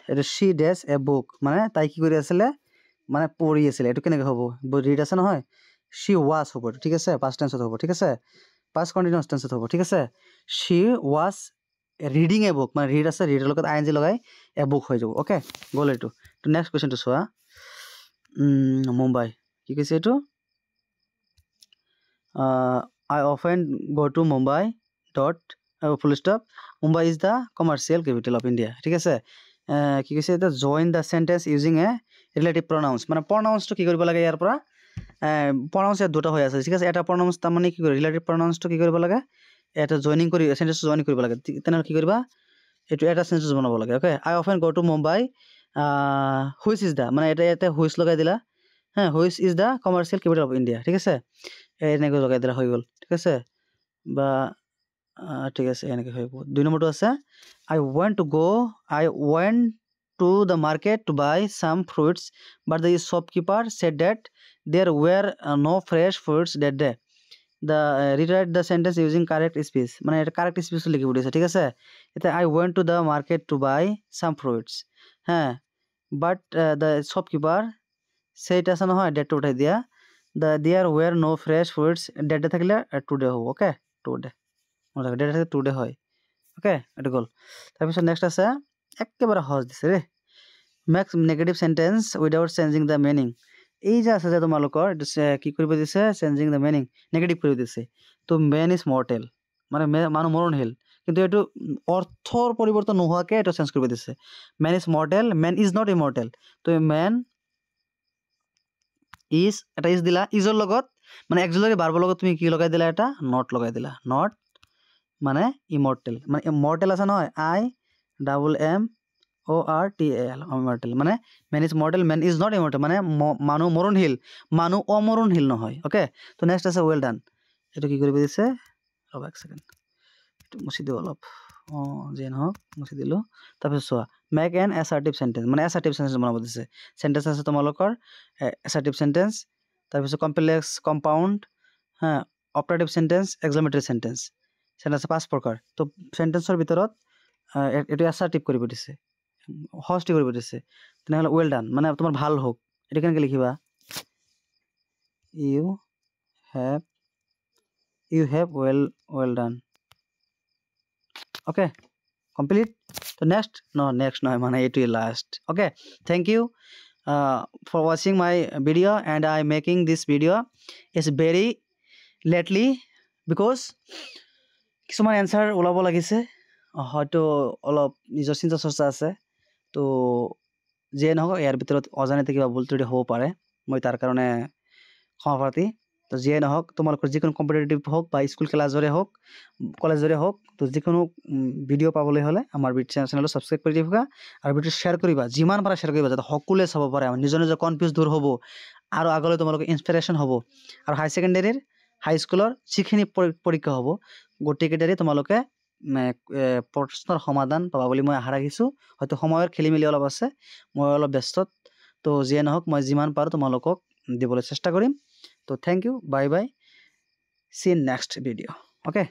এইটো শ্বি ডেছ এ বুক মানে তাই কি কৰি আছিলে মানে পঢ়ি আছিলে এইটো কেনেকৈ হ'ব ৰিড আছে নহয় শ্বি ৱাজ হ'ব ঠিক আছে পাষ্ট টেন্সত হ'ব ঠিক আছে পাষ্ট কণ্টিনিউৱাছ টেন্সত হ'ব ঠিক আছে শ্বি ৱাজ ৰিডিং এ বুক মানে ৰিড আছে ৰিডৰ লগত ING লগাই এ বুক হৈ যাব অ'কে গ'ল এইটো তো নেক্সট কুৱেশ্যনটো চোৱা মুম্বাই কি কৈছে এইটো I often go' to Mumbai full stop Mumbai is the commercial capital of India ঠিক আছে কি কৈছে এতিয়া join the sentence using a relative pronouns মানে প্ৰনাউন্সটো কি কৰিব লাগে ইয়াৰ পৰা প্ৰনাউন্স ইয়াত দুটা হৈ আছে ঠিক আছে এটা প্ৰনাউন্স তাৰমানে কি কৰিব ৰিলেটিভ প্ৰনাউন্সটো কি কৰিব লাগে এটা জইনিং কৰি চেণ্টেঞ্চটো জইন কৰিব লাগে তেনেহ'লে কি কৰিবা এইটো এটা চেণ্টেঞ্চ বনাব লাগে okay I often go' to Mumbai which is the মানে এটা হুইচ লগাই দিলা which is the commercial capital of India ঠিক আছে এনেকৈ লগাই দিলা হৈ গ'ল ঠিক আছে বা ঠিক আছে এনেকৈ হৈ গ'ল 2 নম্বৰটো আছে I went to the market to buy some fruits but the shopkeeper said that there were no fresh fruits that day rewrite the sentence using correct speech মানে এটা কারেক্ট স্পিচ লিখি দিছে ঠিক আছে এটা I went to the market to buy some fruits but the shopkeeper said আছে নহয় ডেটটো উঠাই দিয়া there were no fresh fruits date থাকিলে টুডে হ'ব ওকে টুডে ডেট থাকে টুডে হয় ওকে এইটো গ'ল তাৰপিছত নেক্সট আছে একেবাৰে সহজ দিছে they makes negative sentence without changing the meaning এই যে আছে যে তোমালোকৰ এইটো কি কৰিব দিছে চেঞ্জিং দ্য মিনিং নেগেটিভ কৰিব দিছে তো মেন ইজ মৰ্টেল মানে মানুহ মৰণশীল কিন্তু এইটো অৰ্থৰ পৰিৱৰ্তন নোহোৱাকৈ এইটো চেঞ্জ কৰিব দিছে man is mortal man is not immortal তো মেন ইজ এটা ইজ দিলা ইজৰ লগত মানে এক্সিলাৰী ভাৰ্বৰ লগত তুমি কি লগাই দিলা এটা নট লগাই দিলা নট মানে ইমৰ্টেল মানে মৰ্টেল আছে নহয় IMMORTAL ইমৰ্টেল মানে man is mortal man is not immortal মানে মানুহ মৰণশীল মানুহ অমৰণশীল নহয় অ'কে তো নেক্সট আছে ৱেল ডান এইটো কি কৰিব দিছে ৰ'বা এক ছেকেণ্ড এইটো মুচি দিওঁ অলপ যিয়ে নহওক মুচি দিলোঁ তাৰপিছত চোৱা মেক এন এছাৰ্টিভ চেণ্টেঞ্চ মানে এছাৰ্টিভ চেণ্টেঞ্চ বনাব দিছে চেণ্টেঞ্চ আছে তোমালোকৰ এছাৰ্টিভ চেণ্টেঞ্চ তাৰপিছত complex compound operative sentence exclamatory sentence sentence 5 প্ৰকাৰ তো চেণ্টেঞ্চৰ ভিতৰত এইটো এছাৰ্টিভ কৰিব দিছে সহজটি কৰিব দিছে তেনেহ'লে ৱেল ডান মানে তোমাৰ ভাল হওক এইটো কেনেকৈ লিখিবা you have well done okay complete তো নেক্সট নহয় মানে এইটোৱে last okay thank you for watching my video and I making this video is very lately because কিছুমান এনচাৰ ওলাব লাগিছে হয়তো অলপ নিজৰ চিন্তা চৰ্চা আছে তো যিয়ে নহওক ইয়াৰ ভিতৰত অজানিতে কিবা ভুল ত্ৰুটি হ'ব পাৰে মই তাৰ কাৰণে ক্ষমা প্ৰাৰ্থী তো যিয়ে নহওক তোমালোকৰ যিকোনো কম্পিটিটিভ হওক বা স্কুল ক্লাছৰে হওক কলেজৰে হওক তো যিকোনো ভিডিঅ' পাবলৈ হ'লে আমাৰ চেনেলটো ছাবস্ক্ৰাইব কৰি দিবা আৰু ভিডিঅ' শ্বেয়াৰ কৰিবা যিমান পাৰা শ্বেয়াৰ কৰিবা যাতে সকলোৱে চাব পাৰে নিজৰ নিজৰ কনফিউজ দূৰ হ'ব আৰু আগলৈ তোমালোকৰ ইনস্পিৰেশ্যন হ'ব আৰু হাই ছেকেণ্ডেৰীৰ হাই স্কুলৰ যিখিনি পৰীক্ষা হ'ব গোটেইকেইটাৰে তোমালোকে প্ৰশ্নৰ সমাধান পাবা বুলি মই আশা ৰাখিছোঁ হয়তো সময়ৰ খেলি মেলি অলপ আছে মই অলপ ব্যস্ত তো যিয়ে নহওক মই যিমান পাৰোঁ তোমালোকক দিবলৈ চেষ্টা কৰিম তো thank you bye bye see in next video' okay